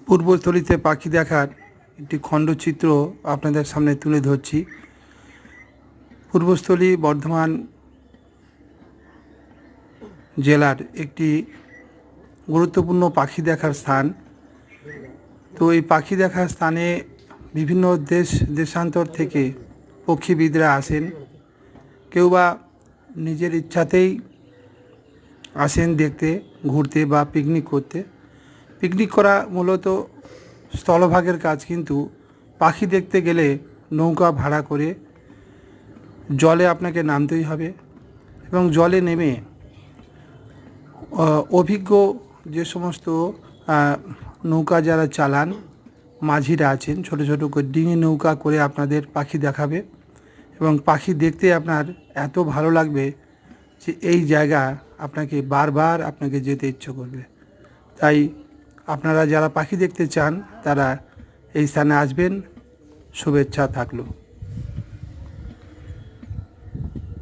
পূর্বস্থলীতে পাখি দেখার একটি খণ্ডচিত্র আপনাদের সামনে তুলে ধরছি। পূর্বস্থলী বর্ধমান জেলার একটি গুরুত্বপূর্ণ পাখি দেখার স্থান। তো এই পাখি দেখার স্থানে বিভিন্ন দেশান্তর থেকে পক্ষীবিদরা আসেন। কেউ বা নিজের ইচ্ছাতেই আসেন দেখতে, ঘুরতে বা পিকনিক করতে। পিকনিক করা মূলত স্থলভাগের কাজ, কিন্তু পাখি দেখতে গেলে নৌকা ভাড়া করে জলে আপনাকে নামতেই হবে এবং জলে নেমে অভিজ্ঞ যে সমস্ত নৌকা যারা চালান, মাঝিরা আছেন, ছোট ছোট করে ডিঙি নৌকা করে আপনাদের পাখি দেখাবে এবং পাখি দেখতে আপনার এত ভালো লাগবে যে এই জায়গা আপনাকে বারবার আপনাকে যেতে ইচ্ছে করবে। তাই আপনারা যারা পাখি দেখতে চান তারা এই স্থানে আসবেন। শুভেচ্ছা থাকলো।